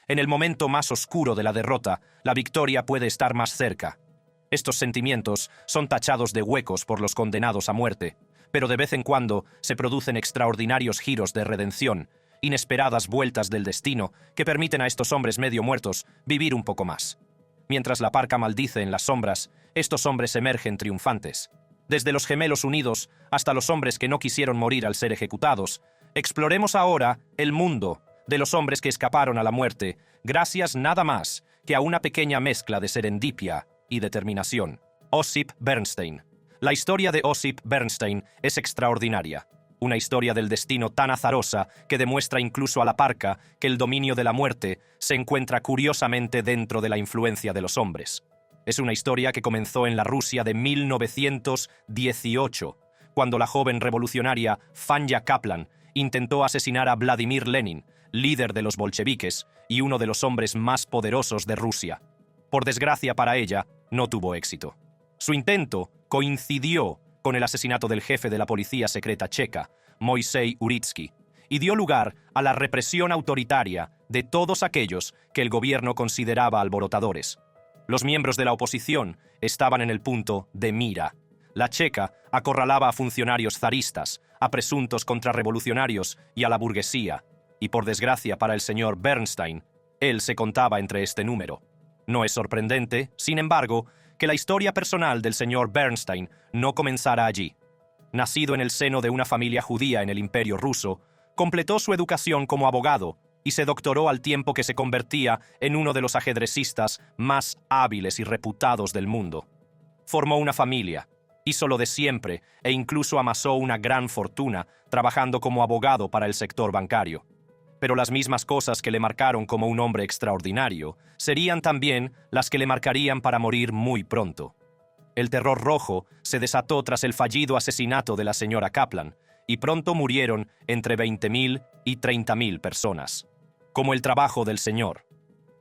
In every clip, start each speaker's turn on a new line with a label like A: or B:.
A: En el momento más oscuro de la derrota, la victoria puede estar más cerca. Estos sentimientos son tachados de huecos por los condenados a muerte, pero de vez en cuando se producen extraordinarios giros de redención, inesperadas vueltas del destino que permiten a estos hombres medio muertos vivir un poco más. Mientras la parca maldice en las sombras, estos hombres emergen triunfantes. Desde los gemelos unidos hasta los hombres que no quisieron morir al ser ejecutados, exploremos ahora el mundo de los hombres que escaparon a la muerte, gracias nada más que a una pequeña mezcla de serendipia y determinación. Osip Bernstein. La historia de Osip Bernstein es extraordinaria. Una historia del destino tan azarosa que demuestra incluso a la parca que el dominio de la muerte se encuentra curiosamente dentro de la influencia de los hombres. Es una historia que comenzó en la Rusia de 1918, cuando la joven revolucionaria Fanya Kaplan intentó asesinar a Vladimir Lenin, líder de los bolcheviques y uno de los hombres más poderosos de Rusia. Por desgracia para ella, no tuvo éxito. Su intento coincidió con el asesinato del jefe de la policía secreta checa, Moisei Uritsky, y dio lugar a la represión autoritaria de todos aquellos que el gobierno consideraba alborotadores. Los miembros de la oposición estaban en el punto de mira. La checa acorralaba a funcionarios zaristas, a presuntos contrarrevolucionarios y a la burguesía, y por desgracia para el señor Bernstein, él se contaba entre este número. No es sorprendente, sin embargo, que la historia personal del señor Bernstein no comenzara allí. Nacido en el seno de una familia judía en el Imperio ruso, completó su educación como abogado y se doctoró al tiempo que se convertía en uno de los ajedrecistas más hábiles y reputados del mundo. Formó una familia, hizo lo de siempre e incluso amasó una gran fortuna trabajando como abogado para el sector bancario. Pero las mismas cosas que le marcaron como un hombre extraordinario serían también las que le marcarían para morir muy pronto. El terror rojo se desató tras el fallido asesinato de la señora Kaplan, y pronto murieron entre 20.000 y 30.000 personas. Como el trabajo del señor.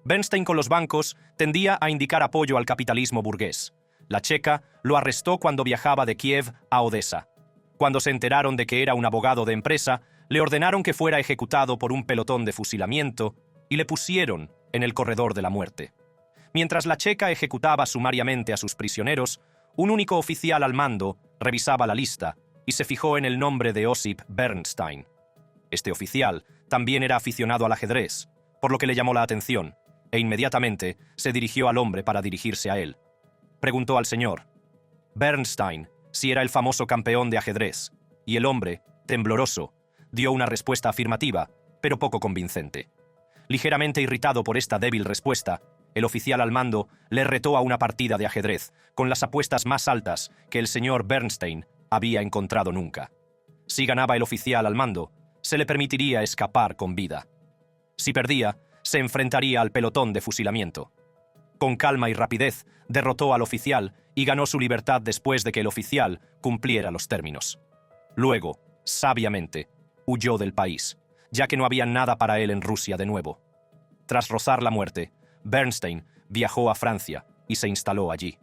A: Bernstein con los bancos tendía a indicar apoyo al capitalismo burgués. La checa lo arrestó cuando viajaba de Kiev a Odessa. Cuando se enteraron de que era un abogado de empresa, le ordenaron que fuera ejecutado por un pelotón de fusilamiento y le pusieron en el corredor de la muerte. Mientras la checa ejecutaba sumariamente a sus prisioneros, un único oficial al mando revisaba la lista y se fijó en el nombre de Osip Bernstein. Este oficial también era aficionado al ajedrez, por lo que le llamó la atención, e inmediatamente se dirigió al hombre para dirigirse a él. Preguntó al señor Bernstein si era el famoso campeón de ajedrez, y el hombre, tembloroso, dio una respuesta afirmativa, pero poco convincente. Ligeramente irritado por esta débil respuesta, el oficial al mando le retó a una partida de ajedrez con las apuestas más altas que el señor Bernstein había encontrado nunca. Si ganaba el oficial al mando, se le permitiría escapar con vida. Si perdía, se enfrentaría al pelotón de fusilamiento. Con calma y rapidez, derrotó al oficial y ganó su libertad después de que el oficial cumpliera los términos. Luego, sabiamente, huyó del país, ya que no había nada para él en Rusia de nuevo. Tras rozar la muerte, Bernstein viajó a Francia y se instaló allí.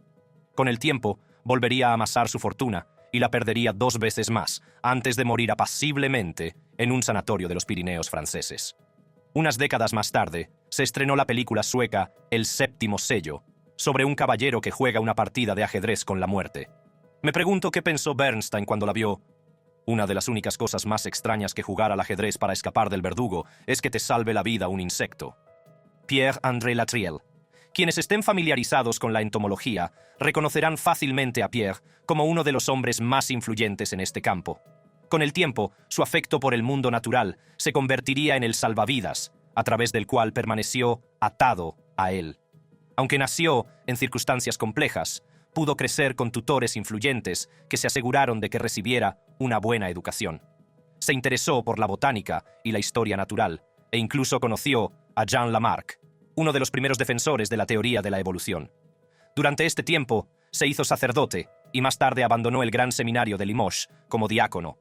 A: Con el tiempo, volvería a amasar su fortuna y la perdería 2 veces más antes de morir apaciblemente en un sanatorio de los Pirineos franceses. Unas décadas más tarde, se estrenó la película sueca El séptimo sello, sobre un caballero que juega una partida de ajedrez con la muerte. Me pregunto qué pensó Bernstein cuando la vio. Una de las únicas cosas más extrañas que jugar al ajedrez para escapar del verdugo es que te salve la vida un insecto. Pierre-André Latrielle. Quienes estén familiarizados con la entomología reconocerán fácilmente a Pierre como uno de los hombres más influyentes en este campo. Con el tiempo, su afecto por el mundo natural se convertiría en el salvavidas, a través del cual permaneció atado a él. Aunque nació en circunstancias complejas, pudo crecer con tutores influyentes que se aseguraron de que recibiera una buena educación. Se interesó por la botánica y la historia natural, e incluso conoció a Jean Lamarck, uno de los primeros defensores de la teoría de la evolución. Durante este tiempo, se hizo sacerdote y más tarde abandonó el gran seminario de Limoges como diácono.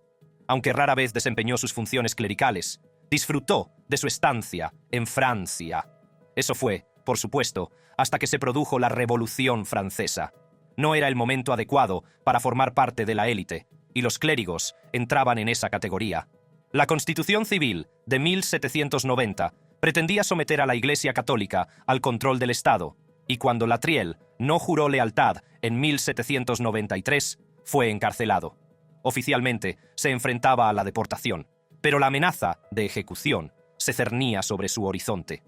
A: Aunque rara vez desempeñó sus funciones clericales, disfrutó de su estancia en Francia. Eso fue, por supuesto, hasta que se produjo la Revolución Francesa. No era el momento adecuado para formar parte de la élite, y los clérigos entraban en esa categoría. La Constitución Civil de 1790 Pretendía someter a la Iglesia Católica al control del Estado, y cuando Latreille no juró lealtad en 1793, fue encarcelado. Oficialmente se enfrentaba a la deportación, pero la amenaza de ejecución se cernía sobre su horizonte.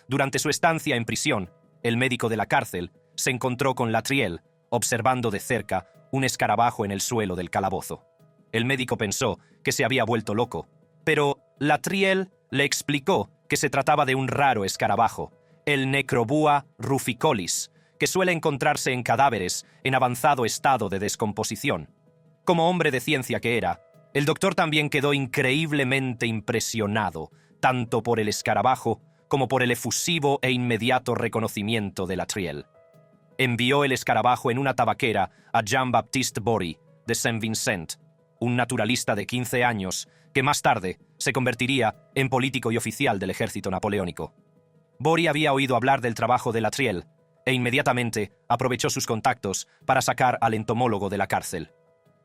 A: Durante su estancia en prisión, el médico de la cárcel se encontró con Latreille observando de cerca un escarabajo en el suelo del calabozo. El médico pensó que se había vuelto loco, pero Latreille le explicó que se trataba de un raro escarabajo, el Necrobua ruficolis, que suele encontrarse en cadáveres en avanzado estado de descomposición. Como hombre de ciencia que era, el doctor también quedó increíblemente impresionado, tanto por el escarabajo como por el efusivo e inmediato reconocimiento de Latreille. Envió el escarabajo en una tabaquera a Jean-Baptiste Bory, de Saint-Vincent, un naturalista de 15 años que más tarde se convertiría en político y oficial del ejército napoleónico. Bory había oído hablar del trabajo de Latreille e inmediatamente aprovechó sus contactos para sacar al entomólogo de la cárcel.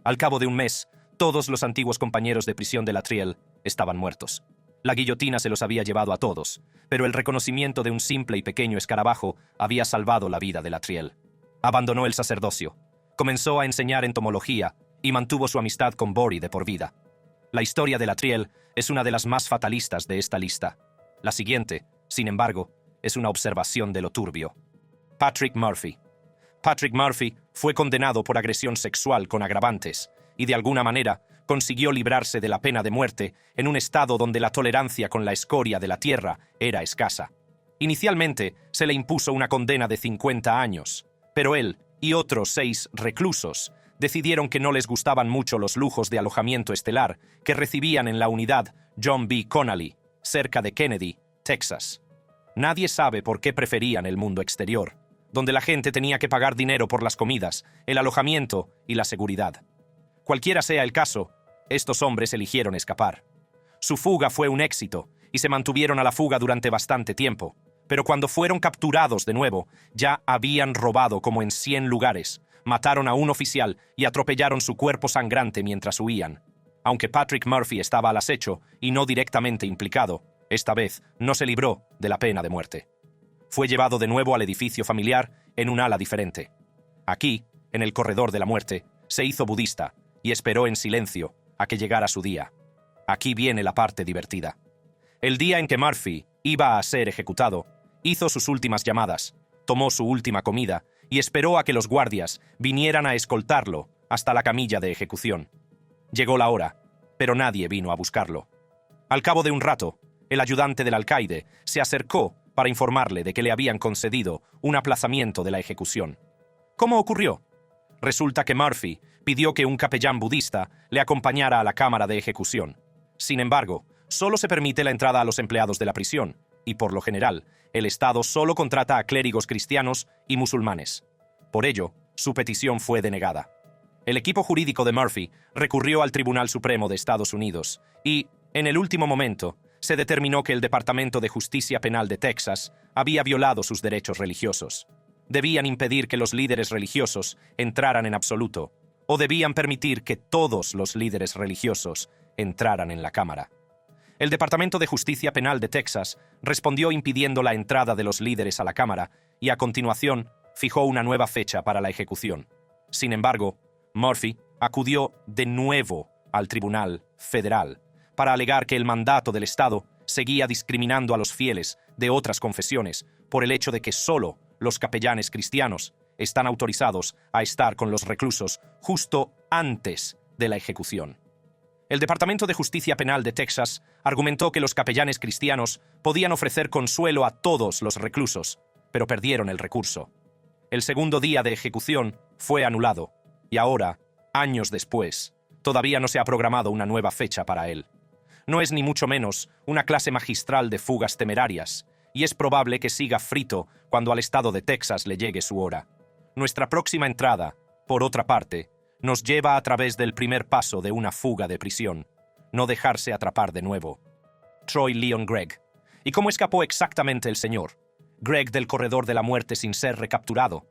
A: Al cabo de un mes, todos los antiguos compañeros de prisión de Latreille estaban muertos. La guillotina se los había llevado a todos, pero el reconocimiento de un simple y pequeño escarabajo había salvado la vida de Latreille. Abandonó el sacerdocio, comenzó a enseñar entomología y mantuvo su amistad con Bory de por vida. La historia de Latreille es una de las más fatalistas de esta lista. La siguiente, sin embargo, es una observación de lo turbio. Patrick Murphy. Patrick Murphy fue condenado por agresión sexual con agravantes y, de alguna manera, consiguió librarse de la pena de muerte en un estado donde la tolerancia con la escoria de la tierra era escasa. Inicialmente se le impuso una condena de 50 años, pero él y otros 6 reclusos decidieron que no les gustaban mucho los lujos de alojamiento estelar que recibían en la unidad John B. Connally, cerca de Kennedy, Texas. Nadie sabe por qué preferían el mundo exterior, donde la gente tenía que pagar dinero por las comidas, el alojamiento y la seguridad. Cualquiera sea el caso, estos hombres eligieron escapar. Su fuga fue un éxito y se mantuvieron a la fuga durante bastante tiempo, pero cuando fueron capturados de nuevo, ya habían robado como en 100 lugares, mataron a un oficial y atropellaron su cuerpo sangrante mientras huían. Aunque Patrick Murphy estaba al acecho y no directamente implicado, esta vez no se libró de la pena de muerte. Fue llevado de nuevo al edificio familiar en un ala diferente. Aquí, en el corredor de la muerte, se hizo budista y esperó en silencio a que llegara su día. Aquí viene la parte divertida. El día en que Murphy iba a ser ejecutado, hizo sus últimas llamadas, tomó su última comida y esperó a que los guardias vinieran a escoltarlo hasta la camilla de ejecución. Llegó la hora, pero nadie vino a buscarlo. Al cabo de un rato, el ayudante del alcaide se acercó para informarle de que le habían concedido un aplazamiento de la ejecución. ¿Cómo ocurrió? Resulta que Murphy pidió que un capellán budista le acompañara a la cámara de ejecución. Sin embargo, solo se permite la entrada a los empleados de la prisión, y por lo general, el Estado solo contrata a clérigos cristianos y musulmanes. Por ello, su petición fue denegada. El equipo jurídico de Murphy recurrió al Tribunal Supremo de Estados Unidos y, en el último momento, se determinó que el Departamento de Justicia Penal de Texas había violado sus derechos religiosos. Debían impedir que los líderes religiosos entraran en absoluto, o debían permitir que todos los líderes religiosos entraran en la Cámara. El Departamento de Justicia Penal de Texas respondió impidiendo la entrada de los líderes a la Cámara y, a continuación, fijó una nueva fecha para la ejecución. Sin embargo, Murphy acudió de nuevo al Tribunal Federal para alegar que el mandato del Estado seguía discriminando a los fieles de otras confesiones por el hecho de que solo los capellanes cristianos están autorizados a estar con los reclusos justo antes de la ejecución. El Departamento de Justicia Penal de Texas argumentó que los capellanes cristianos podían ofrecer consuelo a todos los reclusos, pero perdieron el recurso. El segundo día de ejecución fue anulado, y ahora, años después, todavía no se ha programado una nueva fecha para él. No es ni mucho menos una clase magistral de fugas temerarias, y es probable que siga frito cuando al estado de Texas le llegue su hora. Nuestra próxima entrada, por otra parte, nos lleva a través del primer paso de una fuga de prisión: no dejarse atrapar de nuevo. Troy Leon Gregg. ¿Y cómo escapó exactamente el señor Gregg del corredor de la muerte sin ser recapturado?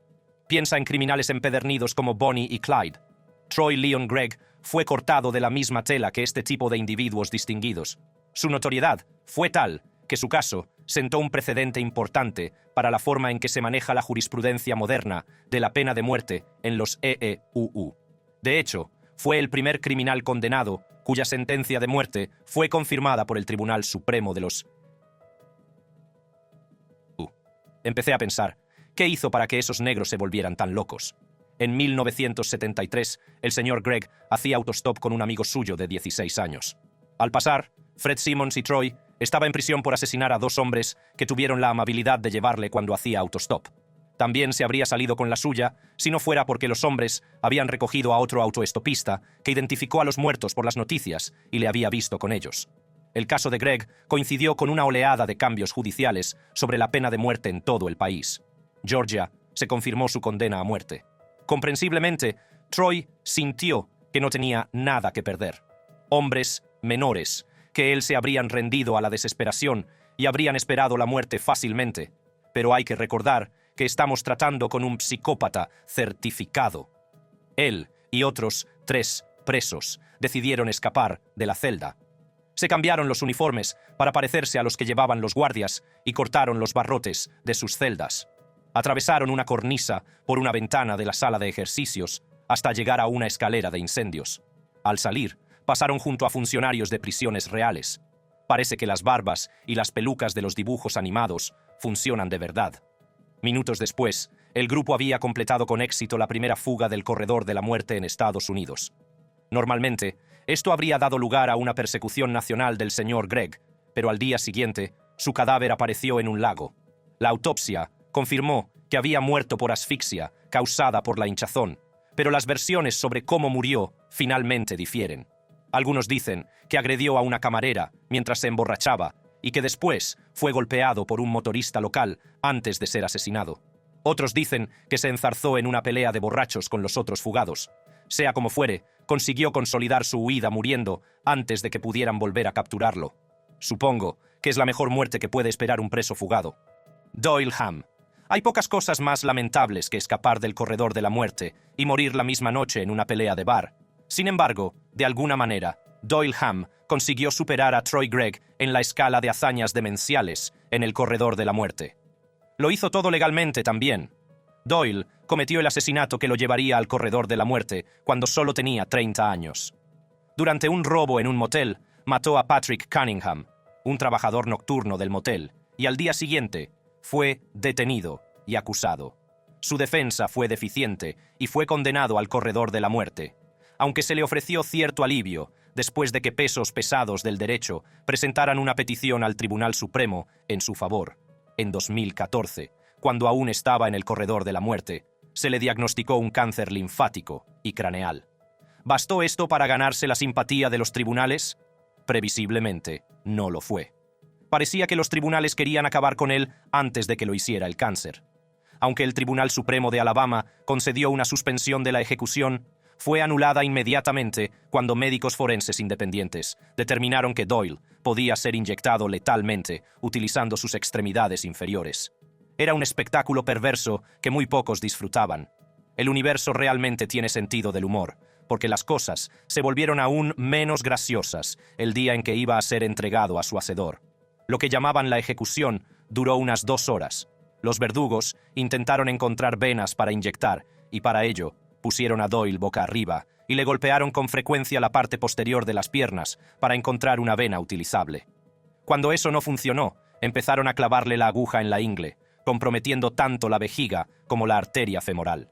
A: Piensa en criminales empedernidos como Bonnie y Clyde. Troy Leon Gregg fue cortado de la misma tela que este tipo de individuos distinguidos. Su notoriedad fue tal que su caso sentó un precedente importante para la forma en que se maneja la jurisprudencia moderna de la pena de muerte en los EEUU. De hecho, fue el primer criminal condenado cuya sentencia de muerte fue confirmada por el Tribunal Supremo de los EEUU. Empecé a pensar, ¿qué hizo para que esos negros se volvieran tan locos? En 1973, el señor Gregg hacía autostop con un amigo suyo de 16 años. Al pasar, Fred Simmons y Troy estaba en prisión por asesinar a dos hombres que tuvieron la amabilidad de llevarle cuando hacía autostop. También se habría salido con la suya si no fuera porque los hombres habían recogido a otro autoestopista que identificó a los muertos por las noticias y le había visto con ellos. El caso de Gregg coincidió con una oleada de cambios judiciales sobre la pena de muerte en todo el país. Georgia se confirmó su condena a muerte. Comprensiblemente, Troy sintió que no tenía nada que perder. Hombres menores, que él se habrían rendido a la desesperación y habrían esperado la muerte fácilmente. Pero hay que recordar que estamos tratando con un psicópata certificado. Él y otros 3 presos decidieron escapar de la celda. Se cambiaron los uniformes para parecerse a los que llevaban los guardias y cortaron los barrotes de sus celdas. Atravesaron una cornisa por una ventana de la sala de ejercicios hasta llegar a una escalera de incendios. Al salir, pasaron junto a funcionarios de prisiones reales. Parece que las barbas y las pelucas de los dibujos animados funcionan de verdad. Minutos después, el grupo había completado con éxito la primera fuga del corredor de la muerte en Estados Unidos. Normalmente, esto habría dado lugar a una persecución nacional del señor Gregg, pero al día siguiente, su cadáver apareció en un lago. La autopsia confirmó que había muerto por asfixia causada por la hinchazón, pero las versiones sobre cómo murió finalmente difieren. Algunos dicen que agredió a una camarera mientras se emborrachaba y que después fue golpeado por un motorista local antes de ser asesinado. Otros dicen que se enzarzó en una pelea de borrachos con los otros fugados. Sea como fuere, consiguió consolidar su huida muriendo antes de que pudieran volver a capturarlo. Supongo que es la mejor muerte que puede esperar un preso fugado. Doyle Hamm. Hay pocas cosas más lamentables que escapar del corredor de la muerte y morir la misma noche en una pelea de bar. Sin embargo, de alguna manera, Doyle Hamm consiguió superar a Troy Gregg en la escala de hazañas demenciales en el corredor de la muerte. Lo hizo todo legalmente también. Doyle cometió el asesinato que lo llevaría al corredor de la muerte cuando solo tenía 30 años. Durante un robo en un motel, mató a Patrick Cunningham, un trabajador nocturno del motel, y al día siguiente fue detenido y acusado. Su defensa fue deficiente y fue condenado al corredor de la muerte, aunque se le ofreció cierto alivio después de que pesos pesados del derecho presentaran una petición al Tribunal Supremo en su favor. En 2014, cuando aún estaba en el corredor de la muerte, se le diagnosticó un cáncer linfático y craneal. ¿Bastó esto para ganarse la simpatía de los tribunales? Previsiblemente, no lo fue. Parecía que los tribunales querían acabar con él antes de que lo hiciera el cáncer. Aunque el Tribunal Supremo de Alabama concedió una suspensión de la ejecución, fue anulada inmediatamente cuando médicos forenses independientes determinaron que Doyle podía ser inyectado letalmente utilizando sus extremidades inferiores. Era un espectáculo perverso que muy pocos disfrutaban. El universo realmente tiene sentido del humor, porque las cosas se volvieron aún menos graciosas el día en que iba a ser entregado a su hacedor. Lo que llamaban la ejecución duró unas 2 horas. Los verdugos intentaron encontrar venas para inyectar y para ello pusieron a Doyle boca arriba y le golpearon con frecuencia la parte posterior de las piernas para encontrar una vena utilizable. Cuando eso no funcionó, empezaron a clavarle la aguja en la ingle, comprometiendo tanto la vejiga como la arteria femoral.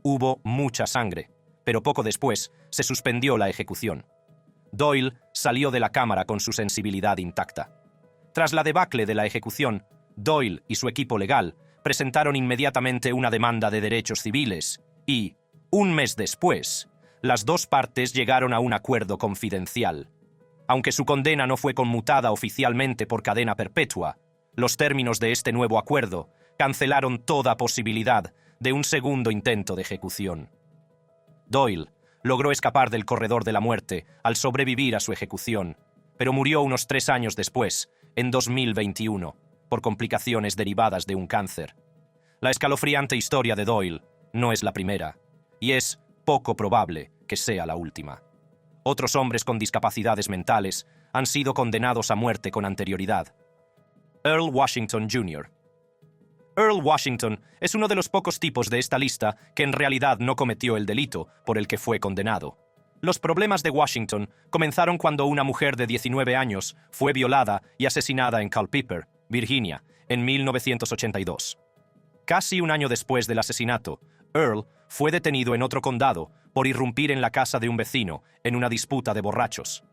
A: Hubo mucha sangre, pero poco después se suspendió la ejecución. Doyle salió de la cámara con su sensibilidad intacta. Tras la debacle de la ejecución, Doyle y su equipo legal presentaron inmediatamente una demanda de derechos civiles y, un mes después, las dos partes llegaron a un acuerdo confidencial. Aunque su condena no fue conmutada oficialmente por cadena perpetua, los términos de este nuevo acuerdo cancelaron toda posibilidad de un segundo intento de ejecución. Doyle logró escapar del corredor de la muerte al sobrevivir a su ejecución, pero murió unos 3 años después, en 2021, por complicaciones derivadas de un cáncer. La escalofriante historia de Doyle no es la primera, y es poco probable que sea la última. Otros hombres con discapacidades mentales han sido condenados a muerte con anterioridad. Earl Washington Jr. Earl Washington es uno de los pocos tipos de esta lista que en realidad no cometió el delito por el que fue condenado. Los problemas de Washington comenzaron cuando una mujer de 19 años fue violada y asesinada en Culpeper, Virginia, en 1982. Casi un año después del asesinato, Earl fue detenido en otro condado por irrumpir en la casa de un vecino en una disputa de borrachos.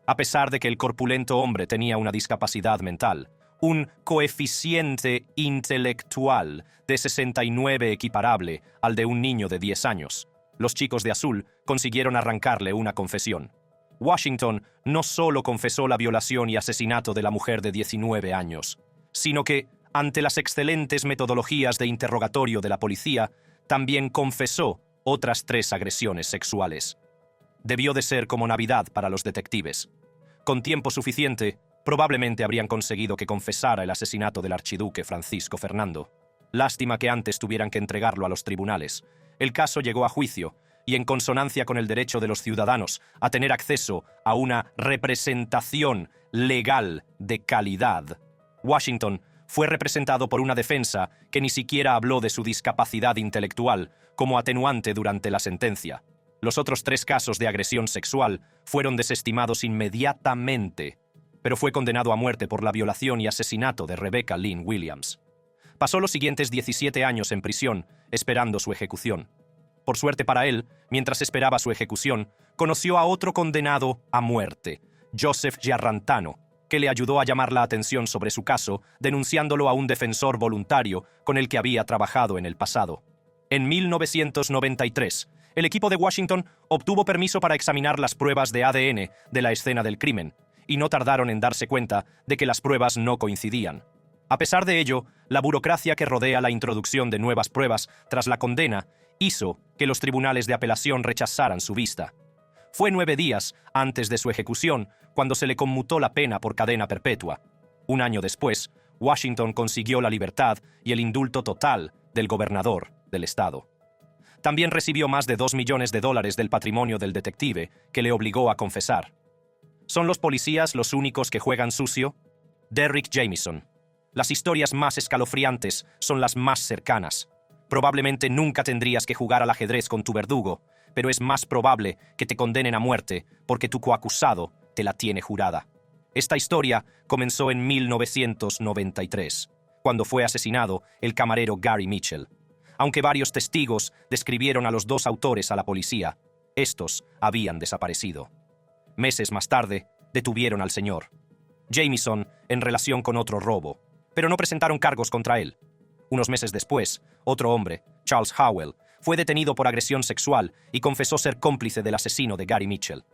A: A pesar de que el corpulento hombre tenía una discapacidad mental, un coeficiente intelectual de 69 equiparable al de un niño de 10 años, los chicos de azul consiguieron arrancarle una confesión. Washington no solo confesó la violación y asesinato de la mujer de 19 años, sino que, ante las excelentes metodologías de interrogatorio de la policía, también confesó otras 3 agresiones sexuales. Debió de ser como Navidad para los detectives. Con tiempo suficiente, probablemente habrían conseguido que confesara el asesinato del archiduque Francisco Fernando. Lástima que antes tuvieran que entregarlo a los tribunales. El caso llegó a juicio, y en consonancia con el derecho de los ciudadanos a tener acceso a una representación legal de calidad, Washington fue representado por una defensa que ni siquiera habló de su discapacidad intelectual como atenuante durante la sentencia. Los otros 3 casos de agresión sexual fueron desestimados inmediatamente, pero fue condenado a muerte por la violación y asesinato de Rebecca Lynn Williams. Pasó los siguientes 17 años en prisión, esperando su ejecución. Por suerte para él, mientras esperaba su ejecución, conoció a otro condenado a muerte, Joseph Giarrantano, que le ayudó a llamar la atención sobre su caso, denunciándolo a un defensor voluntario con el que había trabajado en el pasado. En 1993, el equipo de Washington obtuvo permiso para examinar las pruebas de ADN de la escena del crimen, y no tardaron en darse cuenta de que las pruebas no coincidían. A pesar de ello, la burocracia que rodea la introducción de nuevas pruebas tras la condena hizo que los tribunales de apelación rechazaran su vista. Fue 9 días antes de su ejecución cuando se le conmutó la pena por cadena perpetua. Un año después, Washington consiguió la libertad y el indulto total del gobernador del estado. También recibió más de $2 millones del patrimonio del detective que le obligó a confesar. ¿Son los policías los únicos que juegan sucio? Derrick Jamieson. Las historias más escalofriantes son las más cercanas. Probablemente nunca tendrías que jugar al ajedrez con tu verdugo, pero es más probable que te condenen a muerte porque tu coacusado te la tiene jurada. Esta historia comenzó en 1993, cuando fue asesinado el camarero Gary Mitchell. Aunque varios testigos describieron a los 2 autores a la policía, estos habían desaparecido. Meses más tarde, detuvieron al señor Jamieson en relación con otro robo, pero no presentaron cargos contra él. Unos meses después, otro hombre, Charles Howell, fue detenido por agresión sexual y confesó ser cómplice del asesino de Gary Mitchell.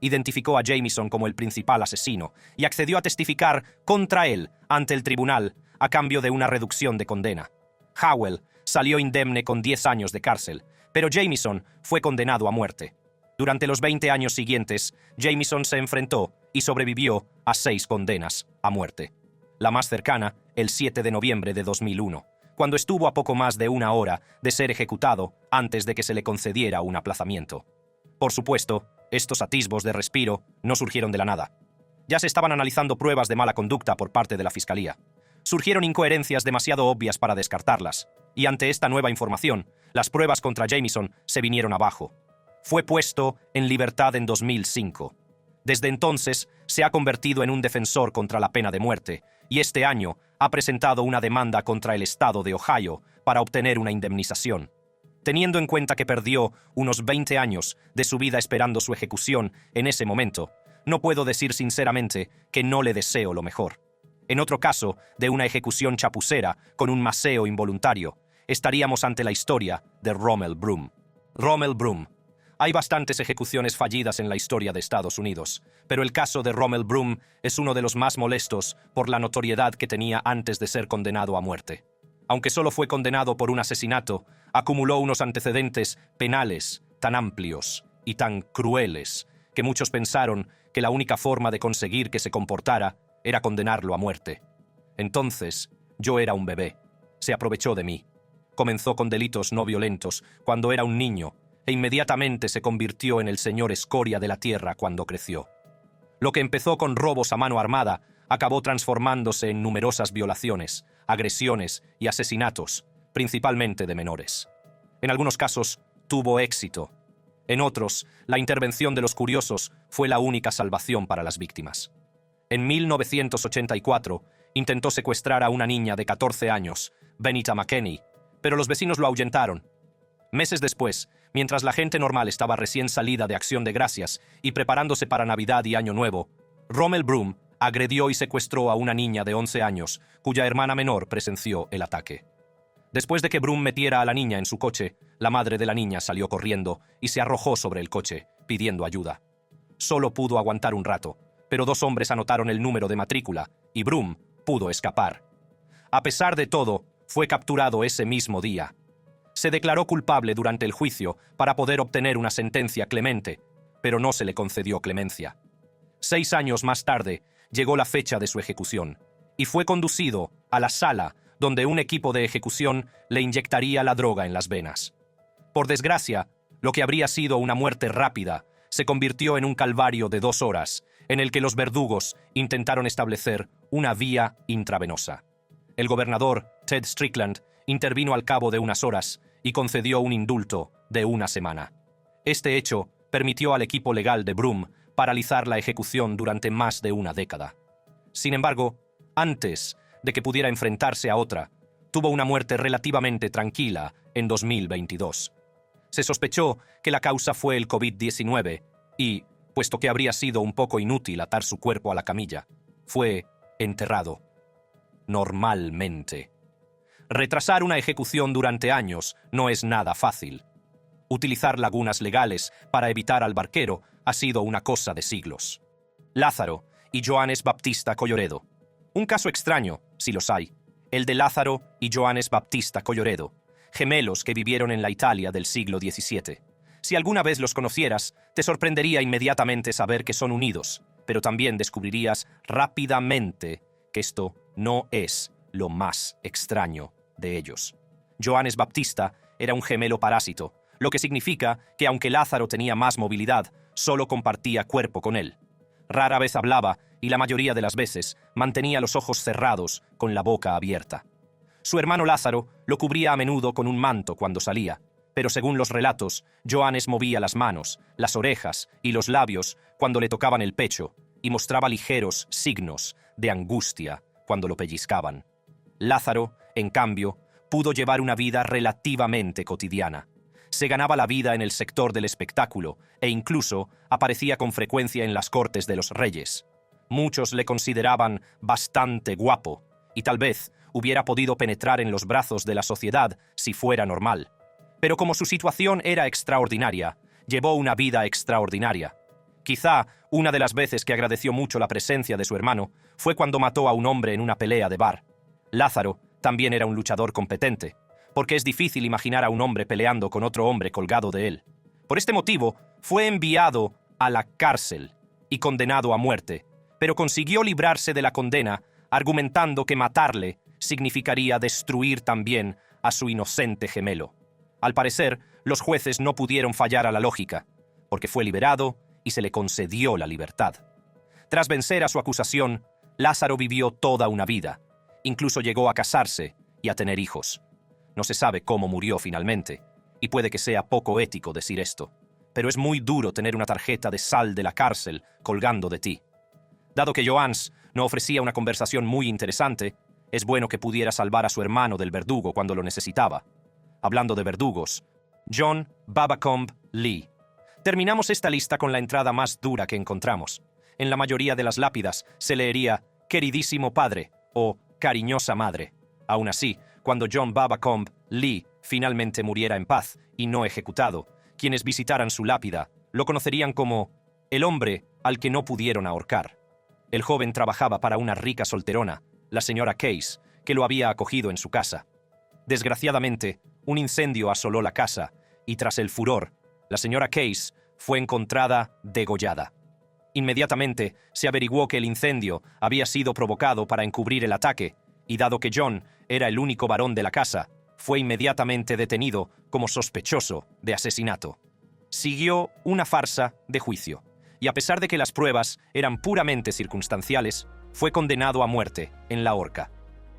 A: Identificó a Jamieson como el principal asesino y accedió a testificar contra él ante el tribunal a cambio de una reducción de condena. Howell salió indemne con 10 años de cárcel, pero Jamieson fue condenado a muerte. Durante los 20 años siguientes, Jamieson se enfrentó y sobrevivió a 6 condenas a muerte. La más cercana, el 7 de noviembre de 2001, cuando estuvo a poco más de 1 hora de ser ejecutado antes de que se le concediera un aplazamiento. Por supuesto, estos atisbos de respiro no surgieron de la nada. Ya se estaban analizando pruebas de mala conducta por parte de la Fiscalía. Surgieron incoherencias demasiado obvias para descartarlas, y ante esta nueva información, las pruebas contra Jamieson se vinieron abajo. Fue puesto en libertad en 2005. Desde entonces, se ha convertido en un defensor contra la pena de muerte, y este año ha presentado una demanda contra el estado de Ohio para obtener una indemnización. Teniendo en cuenta que perdió unos 20 años de su vida esperando su ejecución en ese momento, no puedo decir sinceramente que no le deseo lo mejor. En otro caso, de una ejecución chapucera con un maseo involuntario, estaríamos ante la historia de Rommel Broom. Rommel Broom. Hay bastantes ejecuciones fallidas en la historia de Estados Unidos, pero el caso de Rommel Broom es uno de los más molestos por la notoriedad que tenía antes de ser condenado a muerte. Aunque solo fue condenado por un asesinato, acumuló unos antecedentes penales tan amplios y tan crueles que muchos pensaron que la única forma de conseguir que se comportara era condenarlo a muerte. Entonces, yo era un bebé. Se aprovechó de mí. Comenzó con delitos no violentos cuando era un niño e inmediatamente se convirtió en el señor escoria de la tierra cuando creció. Lo que empezó con robos a mano armada acabó transformándose en numerosas violaciones, agresiones y asesinatos, principalmente de menores. En algunos casos, tuvo éxito. En otros, la intervención de los curiosos fue la única salvación para las víctimas. En 1984, intentó secuestrar a una niña de 14 años, Benita McKenney, pero los vecinos lo ahuyentaron. Meses después, mientras la gente normal estaba recién salida de Acción de Gracias y preparándose para Navidad y Año Nuevo, Rommel Broom agredió y secuestró a una niña de 11 años, cuya hermana menor presenció el ataque. Después de que Broom metiera a la niña en su coche, la madre de la niña salió corriendo y se arrojó sobre el coche, pidiendo ayuda. Solo pudo aguantar un rato, pero 2 hombres anotaron el número de matrícula y Broom pudo escapar. A pesar de todo, fue capturado ese mismo día. Se declaró culpable durante el juicio para poder obtener una sentencia clemente, pero no se le concedió clemencia. 6 años más tarde, llegó la fecha de su ejecución, y fue conducido a la sala donde un equipo de ejecución le inyectaría la droga en las venas. Por desgracia, lo que habría sido una muerte rápida se convirtió en un calvario de 2 horas, en el que los verdugos intentaron establecer una vía intravenosa. El gobernador, Ted Strickland, intervino al cabo de unas horas y concedió un indulto de 1 semana. Este hecho permitió al equipo legal de Broom paralizar la ejecución durante más de 1 década. Sin embargo, antes de que pudiera enfrentarse a otra, tuvo una muerte relativamente tranquila en 2022. Se sospechó que la causa fue el COVID-19 y, puesto que habría sido un poco inútil atar su cuerpo a la camilla, fue enterrado. Normalmente. Retrasar una ejecución durante años no es nada fácil. Utilizar lagunas legales para evitar al barquero ha sido una cosa de siglos. Lázaro y Johannes Baptista Colloredo. Un caso extraño, si los hay, el de Lázaro y Johannes Baptista Colloredo, gemelos que vivieron en la Italia del siglo XVII. Si alguna vez los conocieras, te sorprendería inmediatamente saber que son unidos, pero también descubrirías rápidamente que esto no es lo más extraño de ellos. Johannes Baptista era un gemelo parásito, lo que significa que aunque Lázaro tenía más movilidad, solo compartía cuerpo con él. Rara vez hablaba y la mayoría de las veces mantenía los ojos cerrados con la boca abierta. Su hermano Lázaro lo cubría a menudo con un manto cuando salía, pero según los relatos, Johannes movía las manos, las orejas y los labios cuando le tocaban el pecho y mostraba ligeros signos de angustia cuando lo pellizcaban. Lázaro, en cambio, pudo llevar una vida relativamente cotidiana. Se ganaba la vida en el sector del espectáculo e incluso aparecía con frecuencia en las cortes de los reyes. Muchos le consideraban bastante guapo y tal vez hubiera podido penetrar en los brazos de la sociedad si fuera normal. Pero como su situación era extraordinaria, llevó una vida extraordinaria. Quizá una de las veces que agradeció mucho la presencia de su hermano fue cuando mató a un hombre en una pelea de bar. Lázaro también era un luchador competente, porque es difícil imaginar a un hombre peleando con otro hombre colgado de él. Por este motivo, fue enviado a la cárcel y condenado a muerte, pero consiguió librarse de la condena argumentando que matarle significaría destruir también a su inocente gemelo. Al parecer, los jueces no pudieron fallar a la lógica, porque fue liberado y se le concedió la libertad. Tras vencer a su acusación, Lázaro vivió toda una vida. Incluso llegó a casarse y a tener hijos. No se sabe cómo murió finalmente, y puede que sea poco ético decir esto, pero es muy duro tener una tarjeta de sal de la cárcel colgando de ti. Dado que Johannes no ofrecía una conversación muy interesante, es bueno que pudiera salvar a su hermano del verdugo cuando lo necesitaba. Hablando de verdugos, John Babacombe Lee. Terminamos esta lista con la entrada más dura que encontramos. En la mayoría de las lápidas se leería «Queridísimo padre» o «Cariñosa madre». Aún así, cuando John Babacombe Lee finalmente muriera en paz y no ejecutado, quienes visitaran su lápida lo conocerían como «el hombre al que no pudieron ahorcar». El joven trabajaba para una rica solterona, la señora Case, que lo había acogido en su casa. Desgraciadamente, un incendio asoló la casa y tras el furor, la señora Case fue encontrada degollada. Inmediatamente se averiguó que el incendio había sido provocado para encubrir el ataque y dado que John era el único varón de la casa, fue inmediatamente detenido como sospechoso de asesinato. Siguió una farsa de juicio y a pesar de que las pruebas eran puramente circunstanciales, fue condenado a muerte en la horca.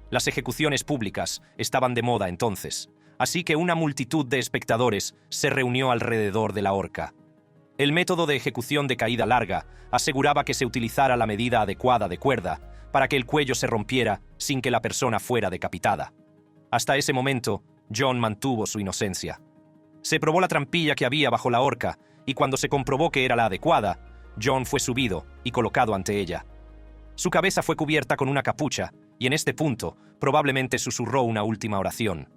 A: Las ejecuciones públicas estaban de moda entonces, así que una multitud de espectadores se reunió alrededor de la horca. El método de ejecución de caída larga aseguraba que se utilizara la medida adecuada de cuerda para que el cuello se rompiera sin que la persona fuera decapitada. Hasta ese momento, John mantuvo su inocencia. Se probó la trampilla que había bajo la horca y cuando se comprobó que era la adecuada, John fue subido y colocado ante ella. Su cabeza fue cubierta con una capucha y en este punto probablemente susurró una última oración.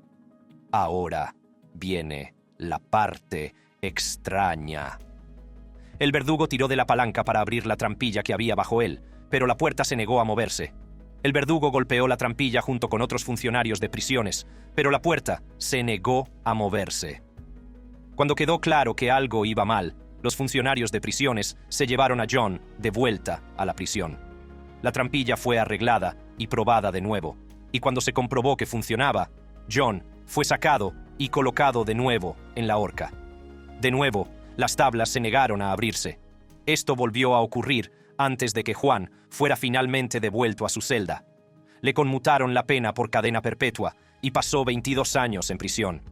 A: Ahora viene la parte extraña. El verdugo tiró de la palanca para abrir la trampilla que había bajo él, pero la puerta se negó a moverse. El verdugo golpeó la trampilla junto con otros funcionarios de prisiones, pero la puerta se negó a moverse. Cuando quedó claro que algo iba mal, los funcionarios de prisiones se llevaron a John de vuelta a la prisión. La trampilla fue arreglada y probada de nuevo, y cuando se comprobó que funcionaba, John fue sacado y colocado de nuevo en la horca. De nuevo, las tablas se negaron a abrirse. Esto volvió a ocurrir antes de que Juan fuera finalmente devuelto a su celda. Le conmutaron la pena por cadena perpetua y pasó 22 años en prisión.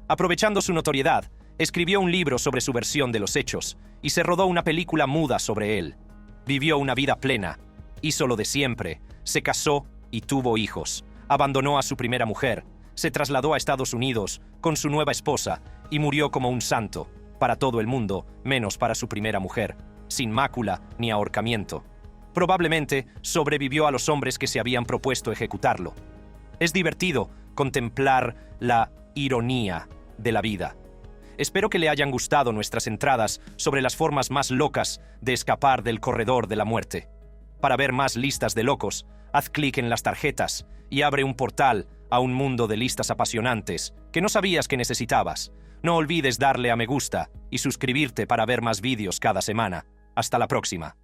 A: Aprovechando su notoriedad, escribió un libro sobre su versión de los hechos y se rodó una película muda sobre él. Vivió una vida plena, hizo lo de siempre, se casó y tuvo hijos, abandonó a su primera mujer, se trasladó a Estados Unidos con su nueva esposa y murió como un santo, para todo el mundo, menos para su primera mujer, sin mácula ni ahorcamiento. Probablemente sobrevivió a los hombres que se habían propuesto ejecutarlo. Es divertido contemplar la ironía de la vida. Espero que le hayan gustado nuestras entradas sobre las formas más locas de escapar del corredor de la muerte. Para ver más listas de locos, haz clic en las tarjetas y abre un portal a un mundo de listas apasionantes que no sabías que necesitabas. No olvides darle a me gusta y suscribirte para ver más vídeos cada semana. Hasta la próxima.